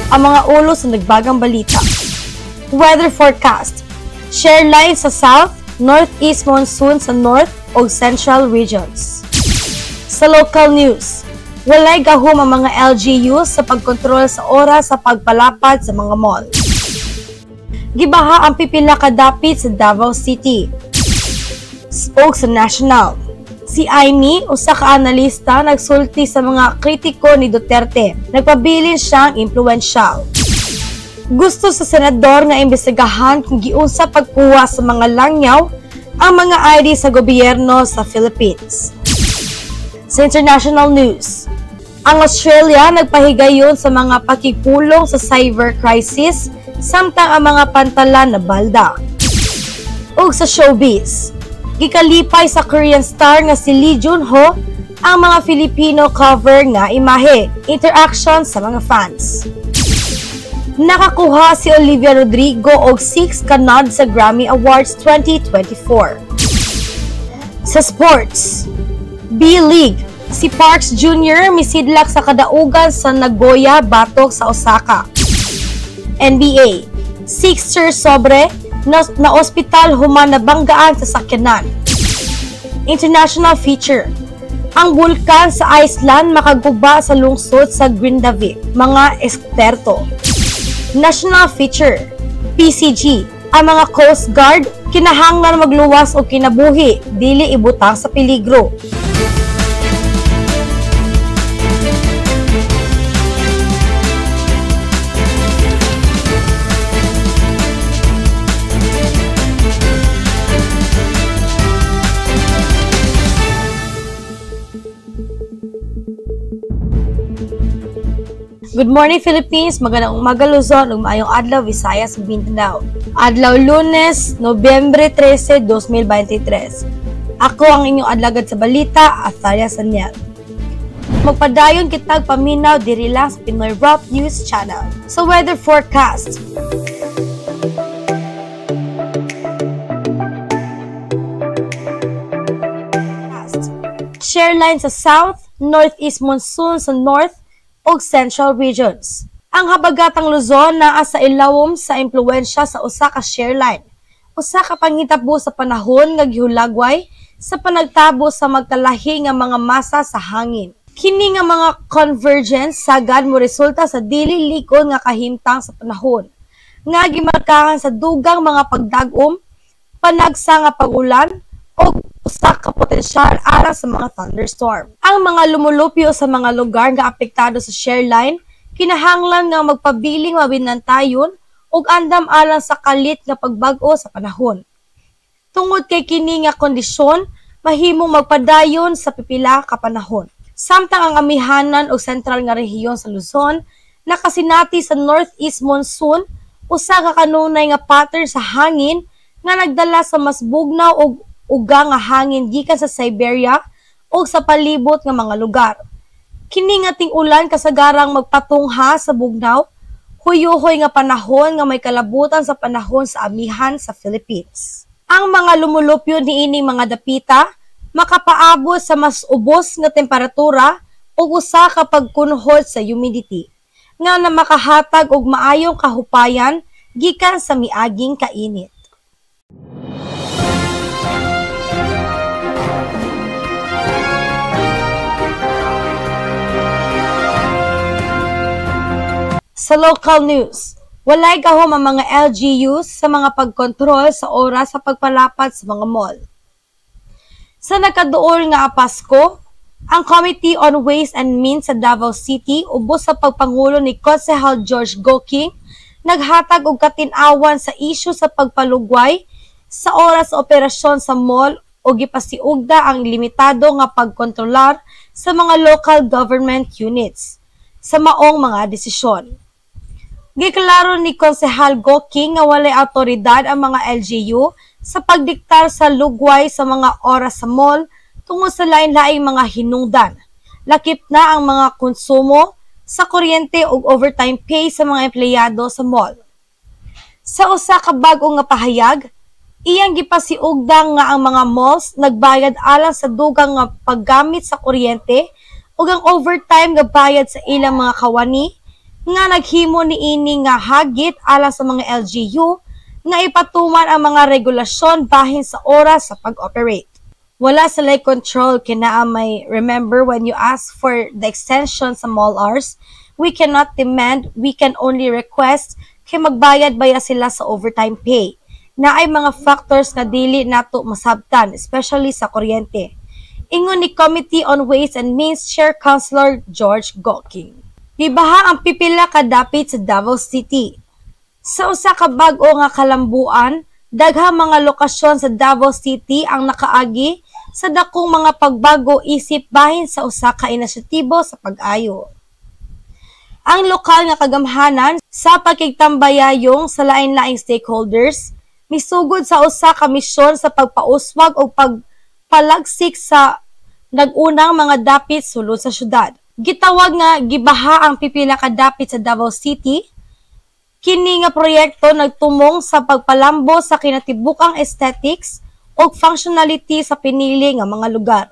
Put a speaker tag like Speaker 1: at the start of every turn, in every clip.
Speaker 1: ang mga ulo sa nagbagang balita. Weather forecast. Share line sa South, Northeast monsoon sa North o Central regions. Sa local news, walay gahom ang mga LGU sa pagkontrol sa oras sa pagpalapad sa mga mall. Gibaha ang pipila ka dapit sa Davao City. O sa national. Si Aimee, usa ka analista, nagsulti sa mga kritiko ni Duterte. Nagpabilin siyang impluwensyal. Gusto sa senador nga imbestigahan kung giunsa pagkuha sa mga langyaw ang mga ID sa gobyerno sa Philippines. Sa international news, ang Australia nagpahigayon sa mga pakipulong sa cyber crisis samtang ang mga pantalan na balda. Ug sa showbiz, gikalipay sa Korean star nga si Lee Junho ang mga Filipino cover nga imahe, interaction sa mga fans. Nakakuha si Olivia Rodrigo og 6 ka nod sa Grammy Awards 2024. Sa sports, B-League, si Parks Jr. misidlak sa kadaugan sa Nagoya batok sa Osaka. NBA, Sixers sobre na ospital human nabanggaan sa sakyanan. International feature. Ang bulkan sa Iceland makaguba sa lungsod sa Grindavik, mga eksperto. National feature. PCG. Ang mga Coast Guard kinahanglan magluwas o kinabuhi, dili ibutang sa peligro. Good morning Philippines, magandang umaga Luzon, ug maayong adlaw Visayas ug Mindanao. Adlaw Lunes, Nobyembre 13, 2023. Ako ang inyong adlagad sa balita, Athalia Sanyal. Magpadayon kitag paminaw diri lang sa Pinoy Rock News Channel. Sa weather forecast. Share line sa South, Northeast monsoon sa North o Central regions. Ang habagatang Luzon naa sa ilawom sa impluwensya sa usa ka share line. Usa ka panghitabo sa panahon nga gihulagway sa panagtabo sa magkalahi nga mga masa sa hangin. Kini nga mga convergence sagad mo resulta sa dili likod nga kahimtang sa panahon nga gimarkahan sa dugang mga pagdagom, panagsa nga pag-ulan o usa ka potensyal alang sa mga thunderstorm. Ang mga lumulupyo sa mga lugar nga apektado sa share line kinahanglan nga magpabiling mabinantayon ug andam alang sa kalit nga pagbag-o sa panahon. Tungod kay kini nga kondisyon, mahimong magpadayon sa pipila ka panahon. Samtang ang amihanan o sentral nga rehiyon sa Luzon nakasinati sa northeast monsoon, usa ka kanunay nga pattern sa hangin nga nagdala sa mas bugnaw og uga nga hangin gikan sa Siberia o sa palibot nga mga lugar. Kini nga ting-ulan kasagarang magpatungha sa bugnaw, huyuhoy nga panahon nga may kalabutan sa panahon sa amihan sa Philippines. Ang mga lumulupyo niining mga dapita makapaabot sa mas ubos nga temperatura o usa ka pagkunhod sa humidity nga na makahatag og maayong kahupayan gikan sa miaging kainit. Sa local news, walay gahom ang mga LGUs sa mga pagkontrol sa oras sa pagpalapad sa mga mall. Sa nakaduol nga Pasko, ang Committee on Ways and Means sa Davao City ubos sa pagpangulo ni Konsehal George Goking naghatag og katin-awan sa isyu sa pagpalugway sa oras sa operasyon sa mall o gipasiugda ang limitado nga pagkontrolar sa mga local government units sa maong mga desisyon. Giklaro ni Konsehal Goking nga walay awtoridad ang mga LGU sa pagdiktar sa lugway sa mga oras sa mall tungod sa lain-laing mga hinungdan. Lakip na ang mga konsumo sa kuryente ug overtime pay sa mga empleyado sa mall. Sa usa ka bag-o nga pahayag, iyang gipasiugdang nga ang mga malls nagbayad alang sa dugang nga paggamit sa kuryente ug ang overtime nga bayad sa ilang mga kawani nga naghimo niini nga hagit alang sa mga LGU nga ipatuman ang mga regulasyon bahin sa oras sa pag-operate. Wala sila control kinaa may remember when you ask for the extension sa mall hours, we cannot demand, we can only request kay magbayad baya sila sa overtime pay. Na ay mga factors nga dili nato masabtan, especially sa kuryente. Ingon ni Committee on Ways and Means Chair Councilor George Gokking. Gibaha ang pipila ka dapit sa Davao City. Sa usa ka bag-o nga kalambuan, daghang mga lokasyon sa Davao City ang nakaagi sa dakong mga pagbago isip bahin sa usa ka inisyatibo sa pag-ayo. Ang lokal nga kagamhanan sa pagkigtambayayong sa lain-laing stakeholders misugod sa usa ka misyon sa pagpauswag o pagpalagsik sa nag-unang mga dapit sulod sa syudad. Gitawag nga gibaha ang pipila ka dapit sa Davao City. Kini nga proyekto nagtumong sa pagpalambo sa kinatibukang aesthetics o functionality sa pinili nga mga lugar.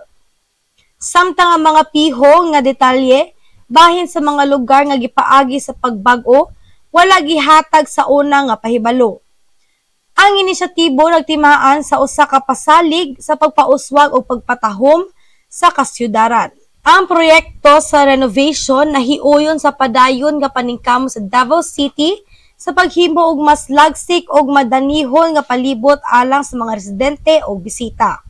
Speaker 1: Samtang ang mga piho nga detalye bahin sa mga lugar nga gipaagi sa pagbago wala gihatag sa una nga pahibalo. Ang inisyatibo nagtimaan sa usa ka pasalig sa pagpauswag o pagpatahom sa kasyudaran. Ang proyekto sa renovation nahiuyon sa padayon nga paningkamo sa Davao City sa paghimo og mas lagsik og madanihon nga palibot alang sa mga residente o bisita.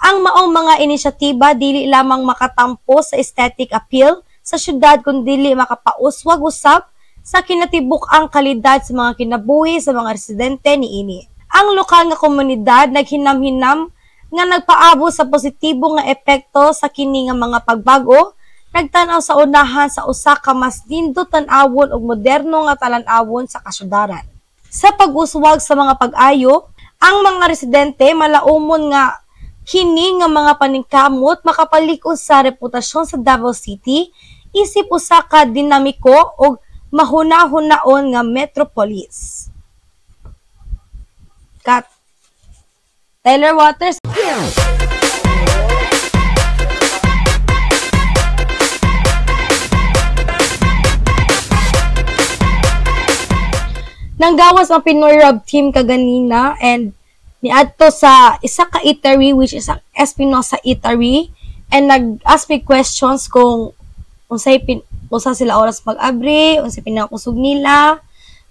Speaker 1: Ang maong mga inisyatiba dili lamang makatampo sa aesthetic appeal sa syudad kundi dili makapauswag usab sa kinatibuk-ang kalidad sa mga kinabuhi sa mga residente niini. Ang lokal nga komunidad naghinam-hinam nga nagpaabot sa positibo nga epekto sa kini nga mga pagbago. Nagtanaw sa unahan sa usa ka mas nindot tan-awon ug moderno nga talan-awon sa kasyudaran. Sa pag-uswag sa mga pag-ayo, ang mga residente malaumon nga kini nga mga paningkamot makapalig-on sa reputasyon sa Davao City isip usa ka dinamiko ug mahunahon-naon nga metropolis. Cut. Taylor Waters. Nanggawas ang Pinoy Rub team kaganina and niadto sa isa ka eatery which is ang Espinosa Eatery and nag-ask me questions kung unsa sila oras mag-abri, unsay pinakusog nila,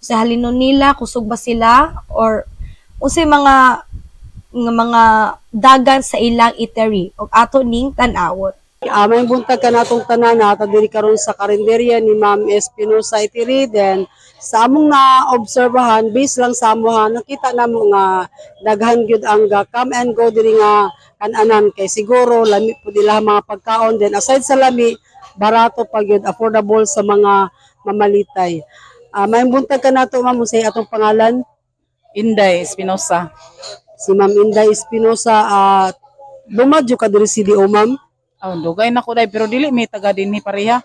Speaker 1: unsay halinon nila, kusog ba sila or unsay mga dagan sa ilang eatery ug ato ning tan-awon.
Speaker 2: May buntag ka natong tanan na diri karon sa karinderya ni Ma'am Espinosa Eatery. Then sa among na-obserbahan, based lang sa amuha, nakita namo nga daghan gyud ang come and go diri nga kananan kay siguro lami po nila mga pagkaon. Then aside sa lami, barato pa gyud, affordable sa mga mamalitay. May buntag ka nato ma'am, say atong pangalan?
Speaker 3: Inday Espinosa.
Speaker 2: Si Ma'am Inday Espinosa, dumadyo ka diri si DO ma'am?
Speaker 3: Oh, dugay na ko day pero dili mi taga dinhi pareha.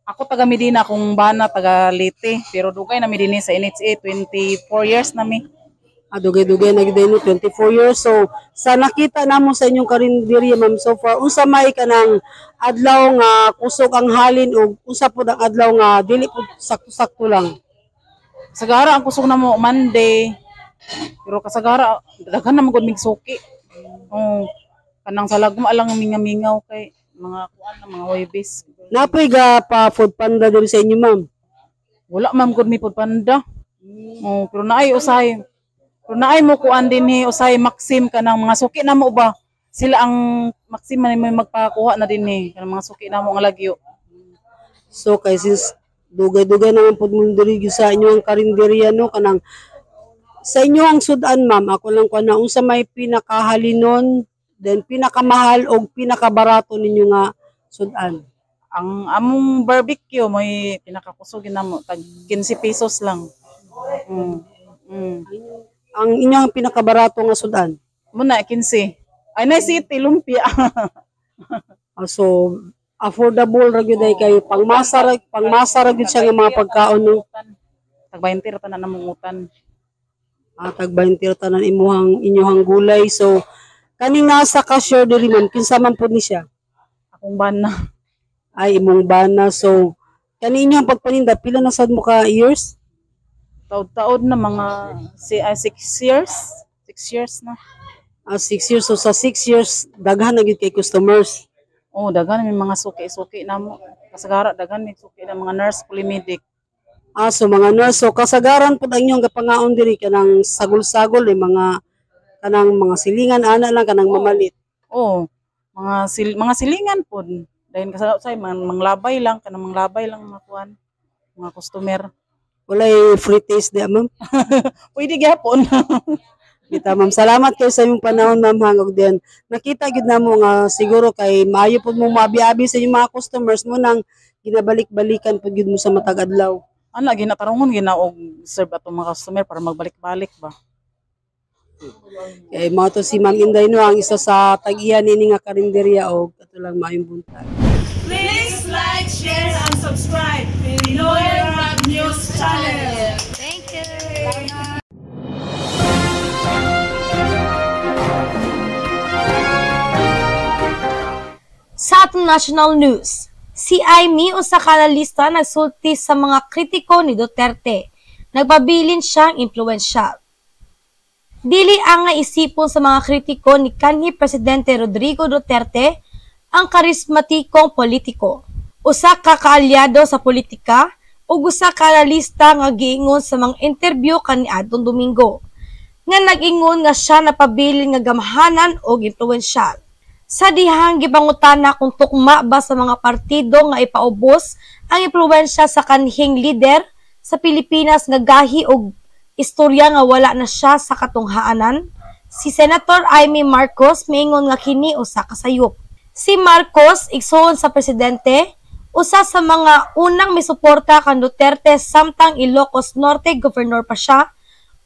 Speaker 3: Ako taga Medina kung bana taga Leyte pero dugay na mi dinhi sa NHA 24 years na mi.
Speaker 2: Dugay-dugay na gid 24 years. So sa nakita namo sa inyong karinderya ma'am so far, unsa may kanang adlaw nga kusog ang halin o unsa pud ang adlaw nga dili pud sakto-sakto lang?
Speaker 3: Sagara ang kusog namo Monday. Pero kasagara daghan na magud mig suki. Oh, kanang salagma lang mingaw kay mga kuan na mga Huwebes.
Speaker 2: Napoy ga pa food panda diri sa inyo ma'am?
Speaker 3: Wala man gud mi pud panda. Oh, pero naay usahay. Pero naay mo kuan dinhi usahay Maxim kanang mga suki namo ba? Sila ang Maxim man may magpakuha na dinhi kanang mga suki namo nga lagyo.
Speaker 2: So kay since dugay-dugay naman pud mo diri sa inyo ang karinderya no kanang sa inyo ang sudan ma'am, ako lang kuan na unsa may pinakahalinon then pinakamahal o pinakabarato ninyo nga sudan?
Speaker 3: Ang among barbecue may pinakakusogin namo tag 15 pesos lang.
Speaker 2: Ang inyong pinakabarato nga sudan?
Speaker 3: Muna 15. Ay na city lumpia.
Speaker 2: So affordable ra gyud ay kay pangmasa ra gyud siya nga mga pagkaon no.
Speaker 3: Tag 20 ra tanan namong utan.
Speaker 2: Tag 20 ra tanan inyong gulay. So kaning nasa cashier diri ma'am, kinsa man pud ni siya?
Speaker 3: Akong bana.
Speaker 2: Ay imong bana. So Kaninyo ang pagpaninda, pila na sad mo ka years?
Speaker 3: Taod-taod na mga 6 years. 6 years na.
Speaker 2: 6 years. So sa 6 years, daghan na gyud kay customers.
Speaker 3: Oh, daghan may mga suki-suki na mo. Kasagara daghan may suki na mga nurse, polymatic.
Speaker 2: So mga nurse, so kasagaran po ang inyong kapangaon diri kanang sagol-sagol mga kanang mga silingan ana lang kanang mamalit.
Speaker 3: Oh, mga silingan po. Dahil kasay manglabay lang kanang manglabay lang mga kuan, mga customer.
Speaker 2: Walay free taste di ma'am.
Speaker 3: Pwede gyapon.
Speaker 2: Kita ma'am, salamat kayo sa inyong panahon ma'am hangog din. Nakita gid namo nga siguro kay maayo pud mo mabi-abi sa inyong mga customers mo nang ginabalik-balikan pud gid mo sa matag adlaw.
Speaker 3: Ana ginatarungon ginaog serve ato mga customer para magbalik-balik ba.
Speaker 2: Kay mao to si Ma'am Inday no ang isa sa tag-iya nini nga karinderya og ato lang maayong buntag.
Speaker 4: Please like, share, and subscribe. Pinoy Rap News Channel.
Speaker 1: Thank you! Sa atong national news, si Aimee usa ka analista nagsulti sa mga kritiko ni Duterte. Nagpabilin siyang impluwensyal. Dili ang nga isipon sa mga kritiko ni kanhi Presidente Rodrigo Duterte ang karismatikong politiko. Usa ka kaalyado sa politika ug usa ka analista nga giingon sa mga interview kaniadtong Domingo nga nag-ingon nga siya napabilin nga gamhanan ug impluwensyal. Sa dihang gipangutana kung tukma ba sa mga partido nga ipaubos ang impluwensya sa kanhing lider sa Pilipinas nga gahi og istorya nga wala na siya sa katunghaanan, si Senator Aimee Marcos miingon nga kini usa ka sayop. Si Marcos, igsoon sa presidente, usa sa mga unang misuporta kan Duterte samtang Ilocos Norte governor pa siya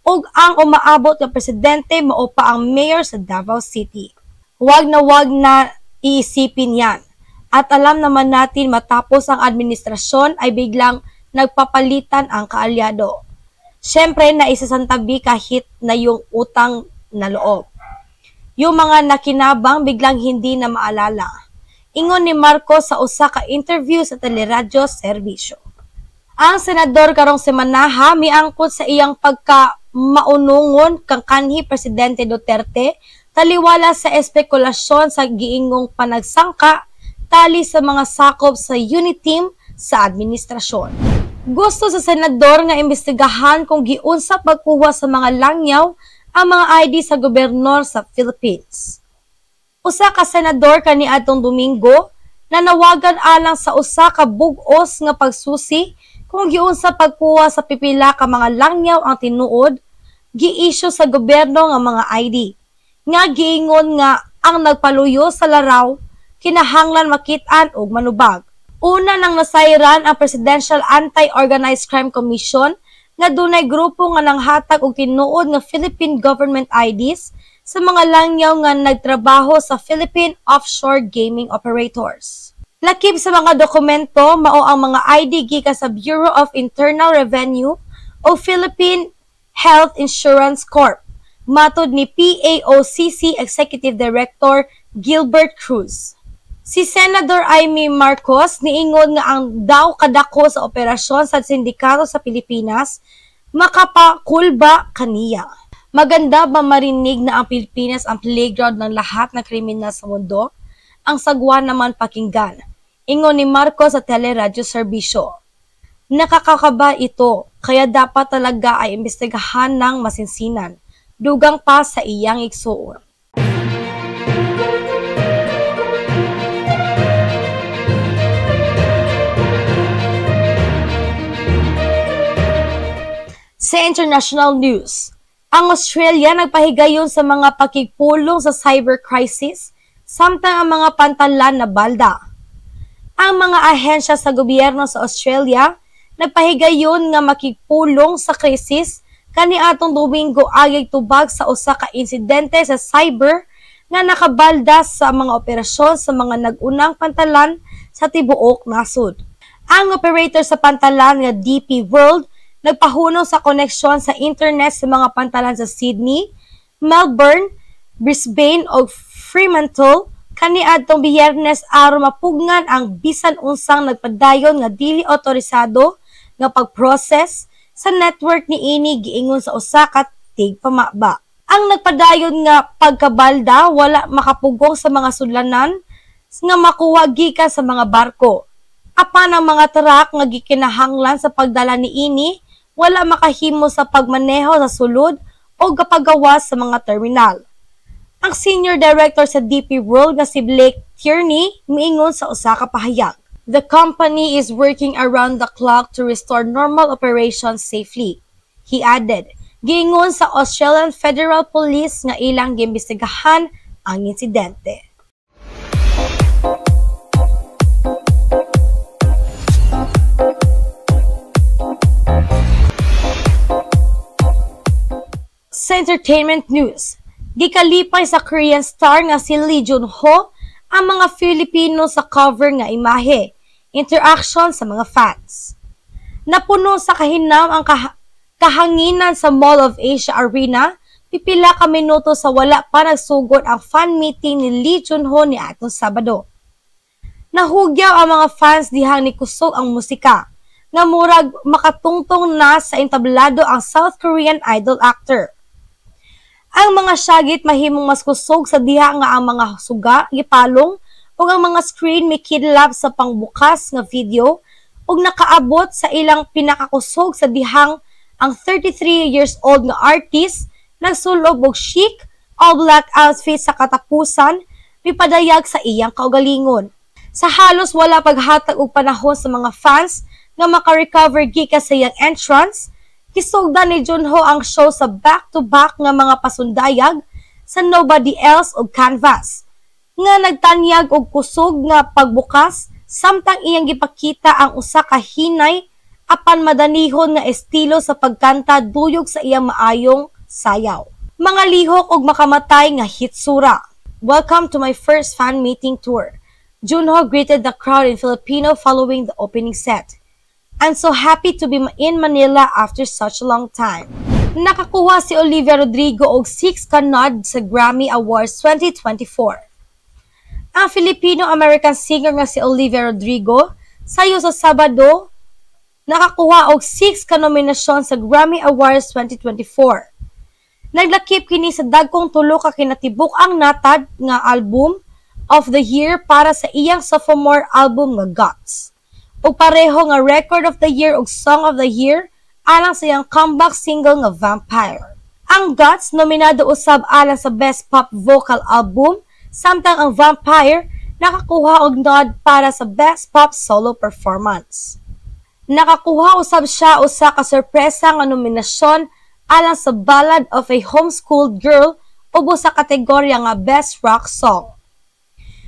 Speaker 1: ug ang umaabot nga presidente mao pa ang mayor sa Davao City. Wag na iisipin yan. At alam naman natin matapos ang administrasyon ay biglang nagpapalitan ang kaalyado. Siyempre, naisasantabi kahit na yung utang na loob. Yung mga nakinabang biglang hindi na maalala. Ingon ni Marcos sa usa ka interview sa teleradyo serbisyo. Ang senador karong semanaha miangkot sa iyang pagka-maunungon kang kanhi Presidente Duterte taliwala sa espekulasyon sa giingong panagsangka tali sa mga sakop sa unit team sa administrasyon. Gusto sa senador nga imbestigahan kung giunsa pagkuha sa mga langyaw ang mga ID sa gobernador sa Philippines. Usa ka senador kaniadtong Domingo na nawagan alang sa usa ka bug-os nga pagsusi kung giunsa pagkuha sa pipila ka mga langyaw ang tinuod gi-issue sa gobyerno nga mga ID. Nga giingon nga ang nagpaluyo sa laraw kinahanglan makit-an og manubag. Una nang nasayran ang Presidential Anti-Organized Crime Commission nga dunay grupo nga nanghatag og tinuod nga Philippine government IDs sa mga langyaw nga nagtrabaho sa Philippine offshore gaming operators. Lakip sa mga dokumento mao ang mga ID gikan sa Bureau of Internal Revenue o Philippine Health Insurance Corp. Matod ni PAOCC Executive Director Gilbert Cruz. Si Senator Aimee Marcos niingon nga ang daw kadako sa operasyon sa sindikato sa Pilipinas makapakulba kaniya. Maganda ba marinig na ang Pilipinas ang playground ng lahat ng kriminal sa mundo? Ang sagwa naman pakinggan. Ingon ni Marcos sa teleradyo serbisyo. Nakakakaba ito, kaya dapat talaga ay imbestigahan ng masinsinan. Dugang pa sa iyang igsuon. Sa international news, ang Australia nagpahigayon sa mga pakigpulong sa cyber crisis samtang ang mga pantalan na balda. Ang mga ahensya sa gobyerno sa Australia nagpahigayon nga makigpulong sa krisis kaniadtong Domingo agig tubag sa usa ka insidente sa cyber nga nakabalda sa mga operasyon sa mga nag-unang pantalan sa tibuok nasud. Ang operator sa pantalan nga DP World nagpahuno sa koneksyon sa internet sa mga pantalan sa Sydney, Melbourne, Brisbane o Fremantle Kaniadtong Biyernes aron mapugnan ang bisan unsang nagpadayon nga dili otorisado nga pag-process sa network ni ini giingon sa usa ka tigpamaba. Ang nagpadayon nga pagkabalda wala makapugong sa mga sudlanan nga makuha gikan sa mga barko. Apan ang mga truck nga gikinahanglan sa pagdala ni ini wala makahimo sa pagmaneho sa sulod o gapagawas sa mga terminal. Ang Senior Director sa DP World nga si Blake Tierney miingon sa usa ka pahayag. The company is working around the clock to restore normal operations safely. He added, giingon sa Australian Federal Police nga ilang giimbestigahan ang insidente. Sa entertainment news, gikalipay sa Korean star nga si Lee Jun-ho ang mga Filipino sa cover nga imahe, interaction sa mga fans. Napuno sa kahinam ang kahanginan sa Mall of Asia Arena, pipila ka minuto sa wala pa nagsugod ang fan meeting ni Lee Jun-ho ni atong Sabado. Nahugyaw ang mga fans dihang ni kusog ang musika, nga murag makatungtong na sa entablado ang South Korean idol actor. Ang mga syagit mahimong mas kusog sa diha nga ang mga suga gipalong ug ang mga screen may kidlap sa pangbukas nga video ug nakaabot sa ilang pinakakusog sa dihang ang 33 years old nga artist nagsulob og chic all black outfit sa katapusan mipadayag sa iyang kaugalingon. Sa halos wala paghatag og panahon sa mga fans nga maka-recover gikan sa iyang entrance, kisugdan ni Junho ang show sa back-to-back nga mga pasundayag sa Nobody Else og Canvas, nga nagtanyag og kusog nga pagbukas samtang iyang gipakita ang usa ka hinay apan madanihon nga estilo sa pagkanta duyog sa iyang maayong sayaw. Mga lihok og makamatay nga hitsura. Welcome to my first fan meeting tour. Junho greeted the crowd in Filipino following the opening set. I'm so happy to be in Manila after such a long time. Nakakuha si Olivia Rodrigo og 6 ka nod sa Grammy Awards 2024. Ang Filipino-American singer nga si Olivia Rodrigo sayo sa Sabado nakakuha og 6 ka nominasyon sa Grammy Awards 2024. Naglakip kini sa dagkong tulo ka kinatibuk ang natad nga album of the year para sa iyang sophomore album nga Guts. O pareho nga Record of the Year ug Song of the Year alang sa iyang comeback single nga Vampire. Ang Guts nominado usab alang sa Best Pop Vocal Album, samtang ang Vampire nakakuha og nod para sa Best Pop Solo Performance. Nakakuha usab siya usa ka sorpresa nga nominasyon alang sa Ballad of a Homeschooled Girl ubo sa kategorya nga Best Rock Song.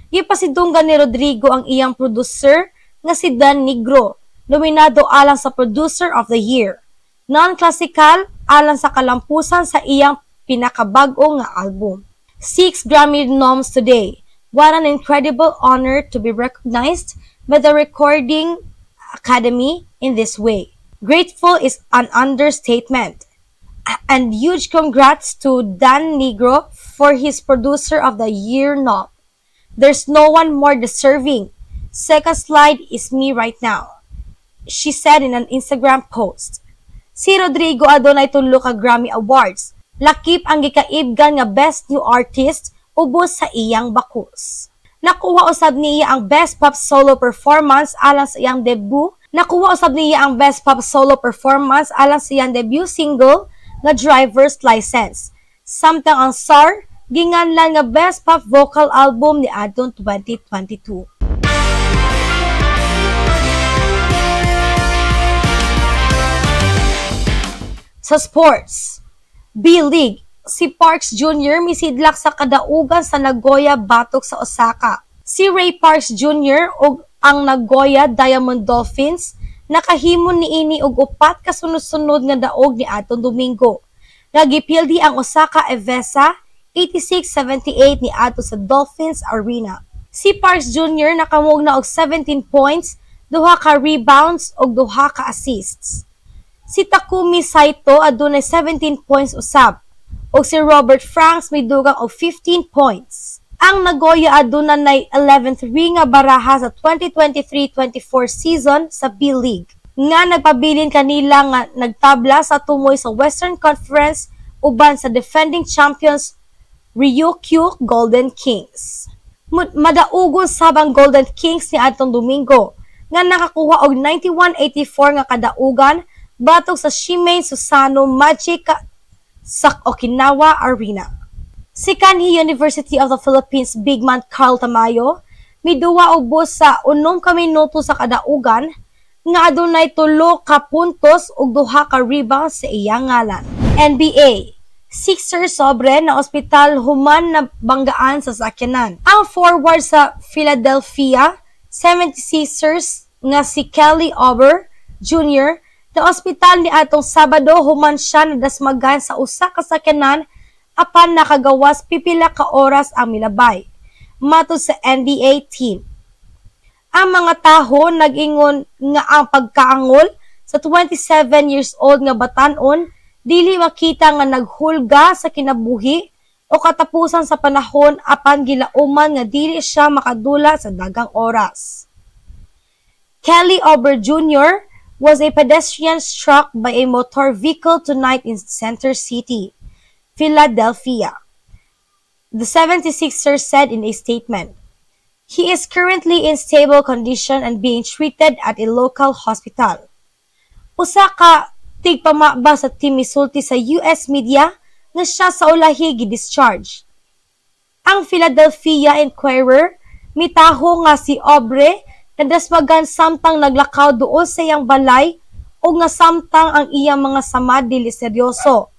Speaker 1: Gipasidunggan ni Rodrigo ang iyang producer nga si Dan Negro, nominado alang sa Producer of the Year. Non-classical alang sa kalampusan sa iyang pinakabag-o nga album. 6 Grammy noms today. What an incredible honor to be recognized by the Recording Academy in this way. Grateful is an understatement. And huge congrats to Dan Negro for his Producer of the Year nom. There's no one more deserving. Second slide is me right now, she said in an Instagram post. Si Rodrigo adunay tulo ka Grammy Awards. Lakip ang gikaibgan nga Best New Artist ubos sa iyang bakos. Nakuha usab niya ang Best Pop Solo Performance alang sa iyang debut. Nakuha usab niya ang Best Pop Solo Performance alang sa iyang debut single nga Driver's License. Samtang ang SAR ginganlan nga Best Pop Vocal Album ni adtong 2022. Sa sports, B-League, si Parks Jr. misidlak sa kadaugan sa Nagoya batok sa Osaka. Si Ray Parks Jr. ug ang Nagoya Diamond Dolphins nakahimo niini og 4 ka sunod-sunod nga daog ni atong Domingo. Nagipildi ang Osaka Evesa 86-78 ni ato sa Dolphins Arena. Si Parks Jr. nakamugna og 17 points, 2 ka rebounds ug 2 ka assists. Si Takumi Saito adunay 17 points usab, ug si Robert Franks may dugang og 15 points. Ang Nagoya aduna nay 11th ring nga baraha sa 2023-24 season sa B-League nga nagpabilin kanila nga nagtabla sa tumoy sa Western Conference uban sa defending champions Ryukyu Golden Kings. Madaugon sabang Golden Kings ni atong Domingo nga nakakuha og 91-84 nga kadaugan batok sa Shimei Susano Magic sa Okinawa Arena. Si Kanhi University of the Philippines big man Carl Tamayo miduwa og bus sa 6 ka minuto sa kadaugan nga adunay 3 ka puntos ug 2 ka rebounds sa iyang ngalan. NBA Sixers sobre na ospital human na banggaan sa sakyanan. Ang forward sa Philadelphia 76ers nga si Kelly Oubre Jr. na ospital ni atong Sabado human siya nadasmagan sa usa ka sakyanan apan nakagawas pipila ka oras ang milabay. Matod sa NBA team. Ang mga taho nag-ingon nga ang pagkaangol sa 27 years old nga batan-on dili makita nga naghulga sa kinabuhi o katapusan sa panahon apan gilauman nga dili siya makadula sa dagang oras. Kelly Oubre Jr. was a pedestrian struck by a motor vehicle tonight in Center City, Philadelphia. The 76ers said in a statement, "He is currently in stable condition and being treated at a local hospital." Usa ka tigpamaba sa team misulti sa US media nga siya sa ulahi gi-discharge. Ang Philadelphia Inquirer mitaho nga si Oubre nadasmagan samtang naglakaw duol sa iyang balay o nga samtang ang iyang mga samad dili seryoso.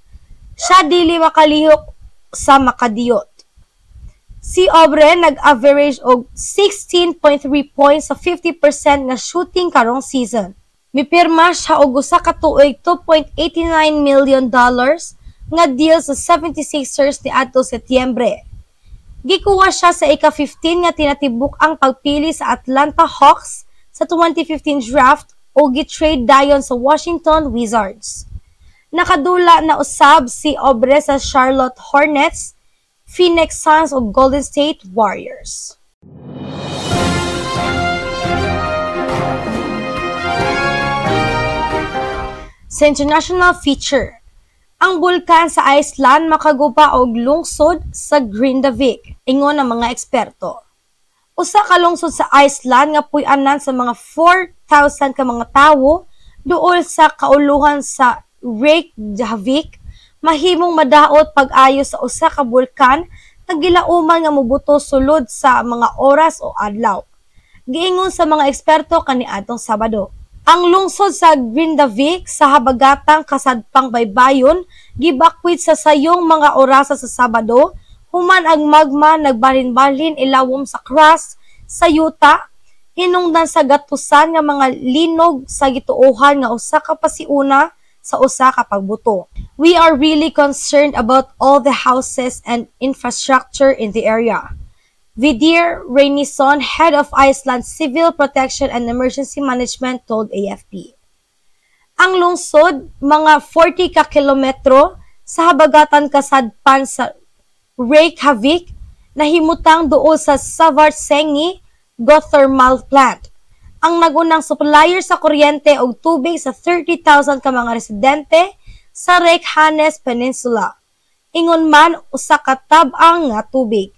Speaker 1: Siya dili makalihok sa makadiyot. Si Oubre nag-average og 16.3 points sa 50% nga shooting karong season. Mipirma siya og usa ka tuig $2.89 million nga deal sa 76ers ni adto Setyembre. Gikuha siya sa ika-15 nga tinatibuk ang pagpili sa Atlanta Hawks sa 2015 draft o gitrade dayon sa Washington Wizards. Nakadula na usab si Oubre sa Charlotte Hornets, Phoenix Suns ug Golden State Warriors. Sa international feature, ang bulkan sa Iceland makaguba og lungsod sa Grindavik, ingon ang mga eksperto. Usa ka lungsod sa Iceland nga puy-anan sa mga 4,000 ka mga tawo duol sa kauluhan sa Reykjavik, mahimong madaot pag-ayo sa usa ka bulkan nga gilauman nga mobuto sulod sa mga oras o adlaw. Giingon sa mga eksperto kaniadtong Sabado. Ang lungsod sa Grindavik sa habagatang kasadpang baybayon gibakwit sa sayong mga orasa sa Sabado human ang magma nagbalin-balin ilawom sa crust sa yuta hinungdan sa gatusan nga mga linog sa gituohan nga usa ka pasiuna sa usa ka pagbuto. We are really concerned about all the houses and infrastructure in the area. Vidir Reynisson, head of Iceland Civil Protection and Emergency Management, told AFP. Ang lungsod, mga 40 ka kilometro sa habagatan kasadpan sa Reykjavik, nahimutang duol sa Svartsengi geothermal plant. Ang nagunang supplier sa kuryente og tubig sa 30,000 ka mga residente sa Reykjanes Peninsula. Ingon man usa ka tab-ang nga tubig.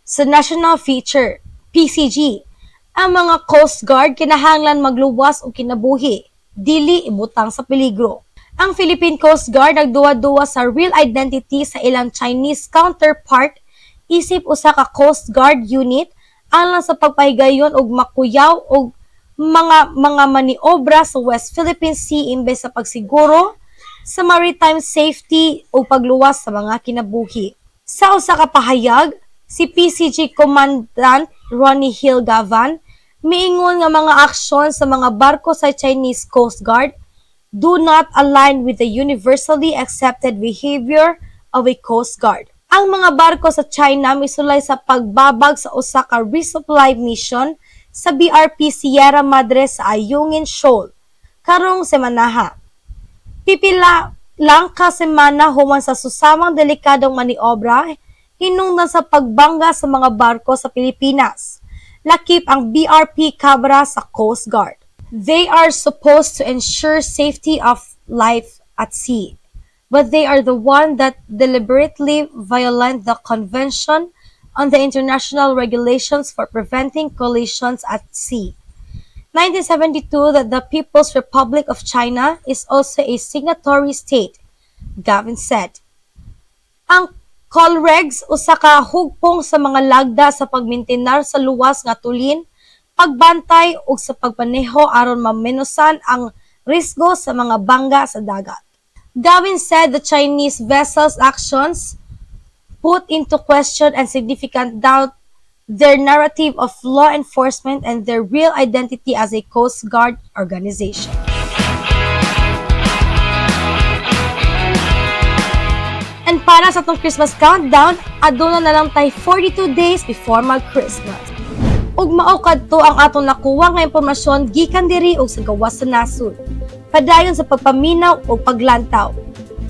Speaker 1: Sa national feature, PCG, ang mga Coast Guard kinahanglan magluwas o kinabuhi, dili ibutang sa peligro. Ang Philippine Coast Guard nagduwa-duwa sa real identity sa ilang Chinese counterpart isip usa ka Coast Guard unit alang sa pagpahigayon og makuyaw og mga maniobra sa West Philippine Sea imbes sa pagsiguro sa maritime safety o pagluwas sa mga kinabuhi. Sa usa ka pahayag, si PCG Commandant Ronnie Hill Gavan miingon nga mga aksyon sa mga barko sa Chinese Coast Guard do not align with the universally accepted behavior of a Coast Guard. Ang mga barko sa China misulay sa pagbabag sa usa ka resupply mission sa BRP Sierra Madre sa Ayungin Shoal karong semanaha. Pipila lang ka semana human sa susamang delikadong maniobra hinungdan sa pagbangga sa mga barko sa Pilipinas. Lakip ang BRP Cabra sa Coast Guard. They are supposed to ensure safety of life at sea, but they are the one that deliberately violate the Convention on the International Regulations for Preventing Collisions at Sea. 1972 that the People's Republic of China is also a signatory state, Gavin said. Ang COLREGS usa ka hugpong sa mga lagda sa pagmintinar sa luwas nga tulin, pagbantay ug sa pagpaneho aron maminusan ang risgo sa mga bangga sa dagat. Gavin said the Chinese vessels' actions put into question and significant doubt their narrative of law enforcement and their real identity as a Coast Guard organization. And para sa itong Christmas countdown, aduna na lang tayo 42 days before mag-Christmas. Ug mao kadto ang atong nakuha nga impormasyon gikan diri ug sa gawas sa nasud. Padayon sa pagpaminaw ug paglantaw.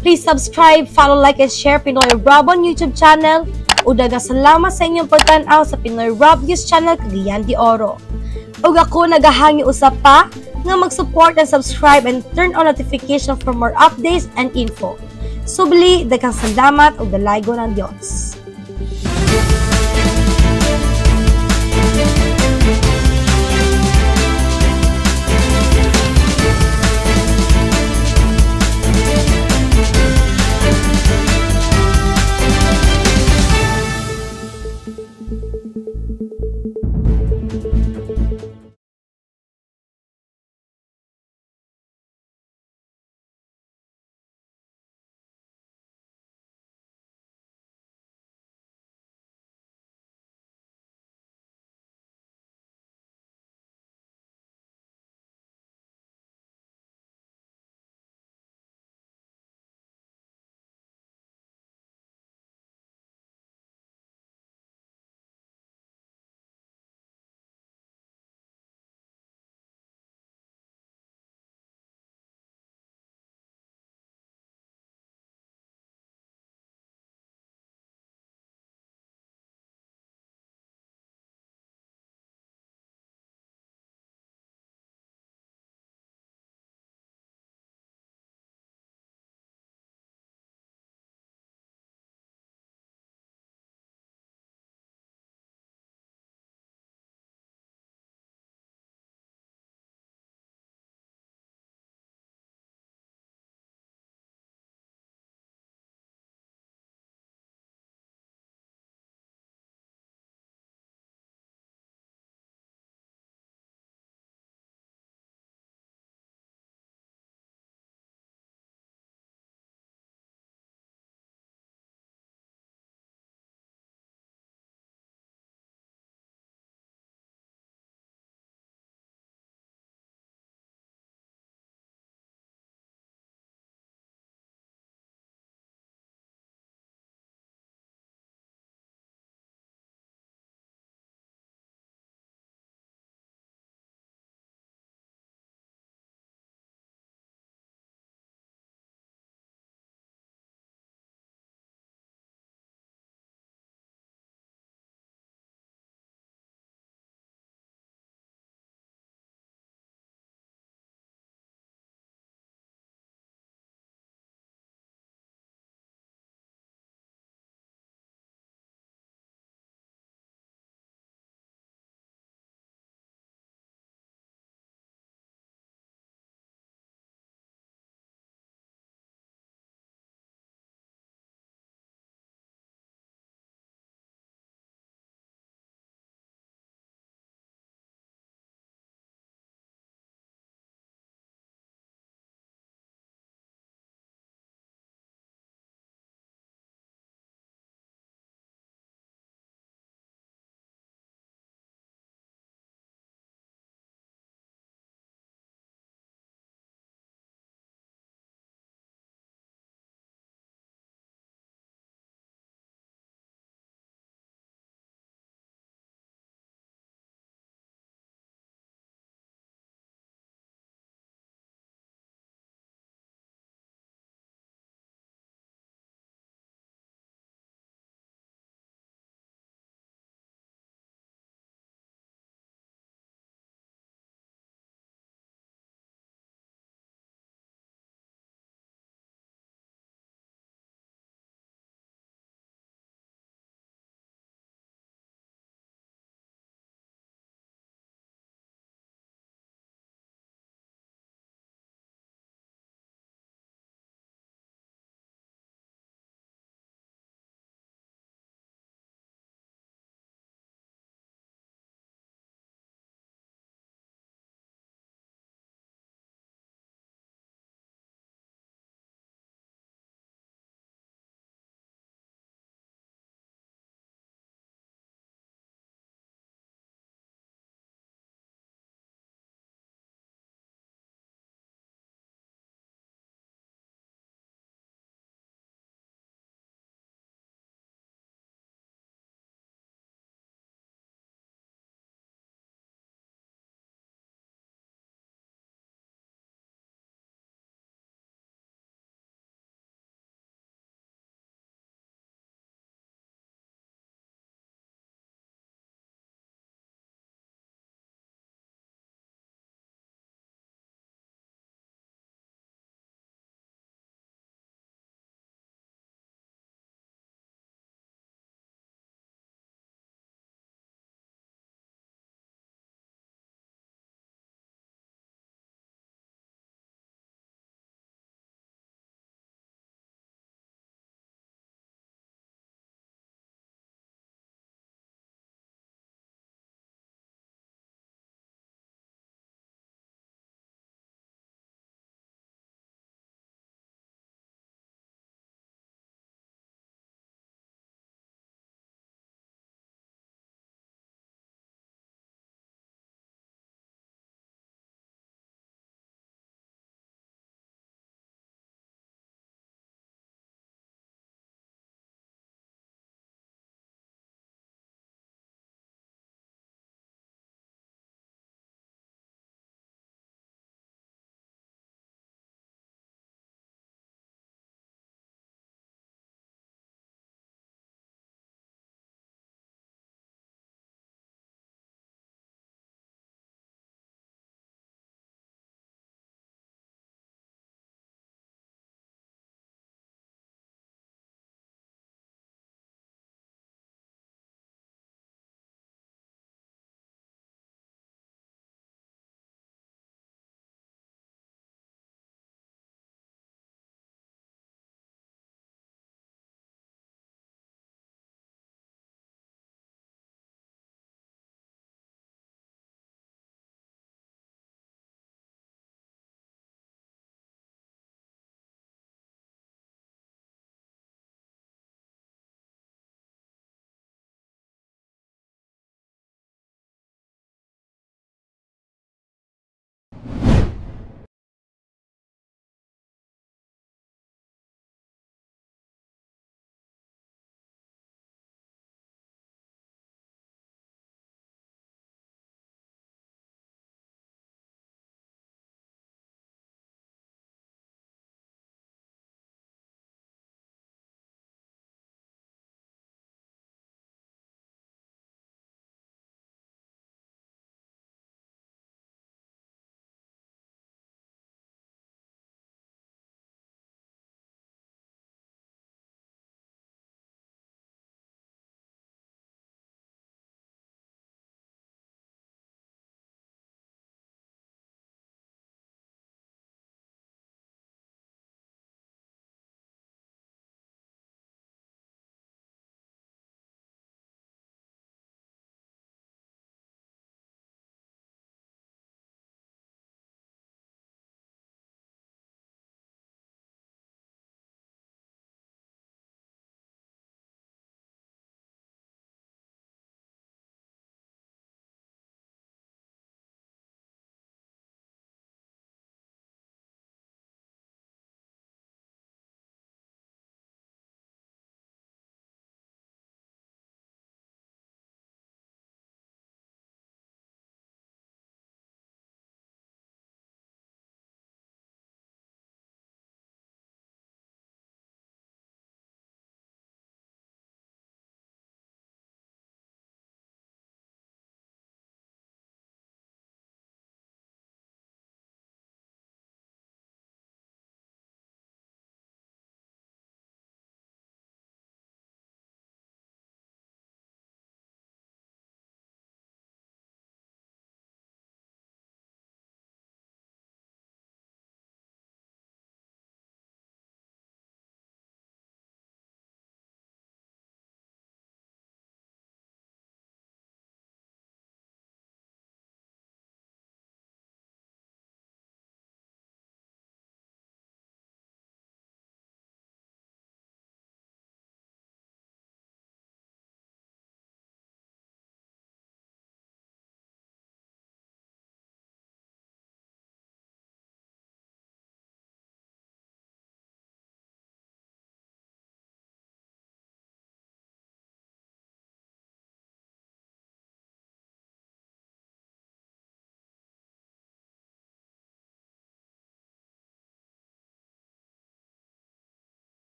Speaker 1: Please subscribe, follow, like, and share Pinoy Rob on YouTube channel. Ug daghang salamat sa inyong pagtan-aw sa Pinoy Rob News channel Cagayan de Oro. Ug ako nagahangi usab pa nga mag-support and subscribe and turn on notification for more updates and info. Subli, daghang salamat ug dalaygon ang Dios.